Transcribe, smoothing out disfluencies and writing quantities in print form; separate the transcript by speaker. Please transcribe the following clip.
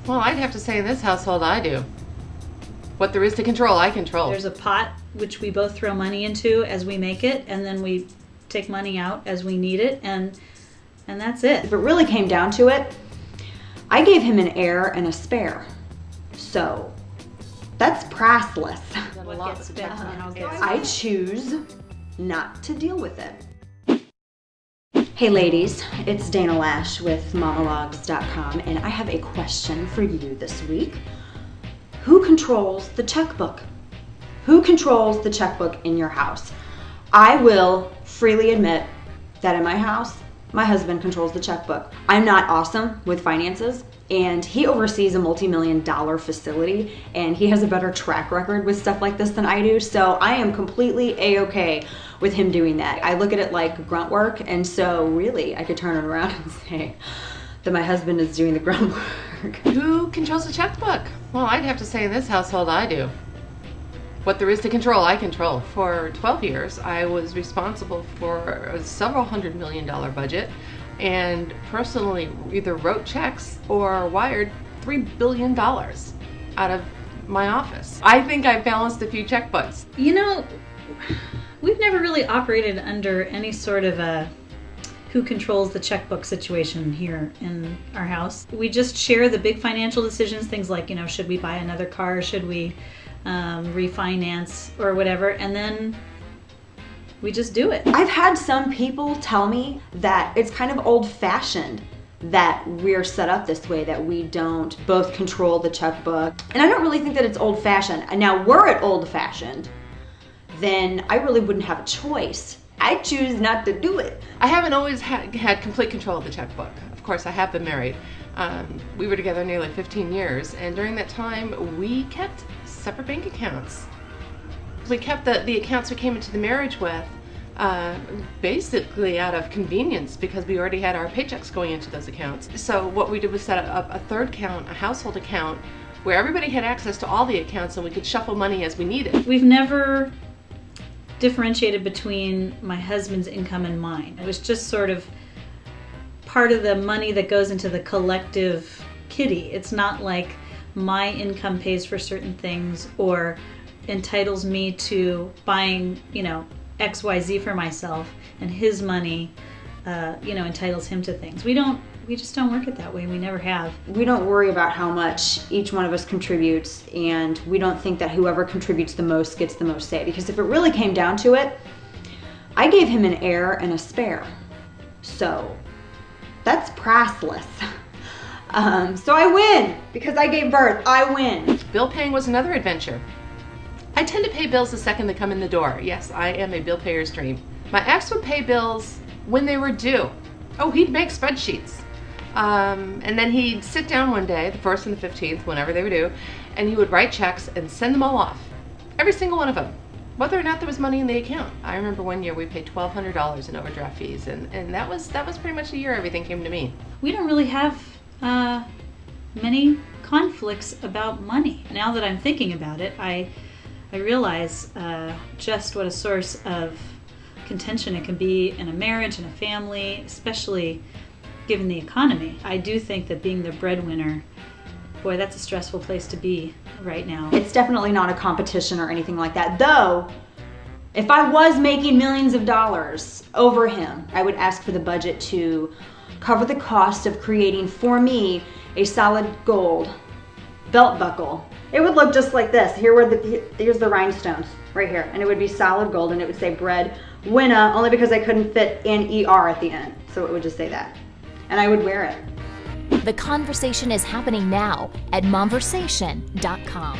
Speaker 1: Well, I'd have to say in this household I do. What there is to control, I control.
Speaker 2: There's a pot which we both throw money into as we make it, and then we take money out as we need it, and that's it.
Speaker 3: If it really came down to it, I gave him an heir and a spare. So that's priceless.
Speaker 2: What gets spent?
Speaker 3: I choose not to deal with it. Hey ladies, it's Dana Loesch with Mamalogues.com, and I have a question for you this week. Who controls the checkbook? Who controls the checkbook in your house? I will freely admit that in my house, my husband controls the checkbook. I'm not awesome with finances, and he oversees a multi-million-dollar facility, and he has a better track record with stuff like this than I do, so I am completely A-okay with him doing that. I look at it like grunt work, and so really I could turn it around and say that my husband is doing the grunt work.
Speaker 1: Who controls the checkbook? Well, I'd have to say in this household I do. What there is to control, I control. For 12 years, I was responsible for a several $100 million budget and personally either wrote checks or wired $3 billion out of my office. I think I balanced a few checkbooks.
Speaker 2: You know, we've never really operated under any sort of a who controls the checkbook situation here in our house. We just share the big financial decisions, things like, you know, should we buy another car, should we refinance or whatever, and then we just do it.
Speaker 3: I've had some people tell me that it's kind of old-fashioned that we're set up this way, that we don't both control the checkbook. And I don't really think that it's old-fashioned. Now, were it old-fashioned, then I really wouldn't have a choice. I choose not to do it.
Speaker 1: I haven't always had complete control of the checkbook. Of course, I have been married. We were together nearly 15 years, and during that time, we kept separate bank accounts. We kept the accounts we came into the marriage with basically out of convenience because we already had our paychecks going into those accounts. So what we did was set up a third account, a household account, where everybody had access to all the accounts and we could shuffle money as we needed.
Speaker 2: We've never differentiated between my husband's income and mine. It was just sort of part of the money that goes into the collective kitty. It's not like my income pays for certain things or entitles me to buying, you know, XYZ for myself, and his money, entitles him to things. We just don't work it that way. We never have.
Speaker 3: We don't worry about how much each one of us contributes, and we don't think that whoever contributes the most gets the most say, because if it really came down to it, I gave him an heir and a spare. So that's priceless. So I win because I gave birth. I win.
Speaker 1: Bill paying was another adventure. I tend to pay bills the second they come in the door. Yes, I am a bill payer's dream. My ex would pay bills when they were due. Oh, he'd make spreadsheets. And then he'd sit down one day, the 1st and the 15th, whenever they were due, and he would write checks and send them all off. Every single one of them, whether or not there was money in the account. I remember one year we paid $1,200 in overdraft fees, and that was pretty much the year everything came to me.
Speaker 2: We don't really have many conflicts about money. Now that I'm thinking about it, I realize just what a source of contention it can be in a marriage and a family, especially given the economy. I do think that being the breadwinner, boy, that's a stressful place to be right now.
Speaker 3: It's definitely not a competition or anything like that. Though, if I was making millions of dollars over him, I would ask for the budget to cover the cost of creating for me a solid gold belt buckle. It would look just like this. Here's the rhinestones right here, and it would be solid gold, and it would say breadwinner, only because I couldn't fit an ER at the end, so it would just say that, and I would wear it.
Speaker 4: The conversation is happening now at Momversation.com.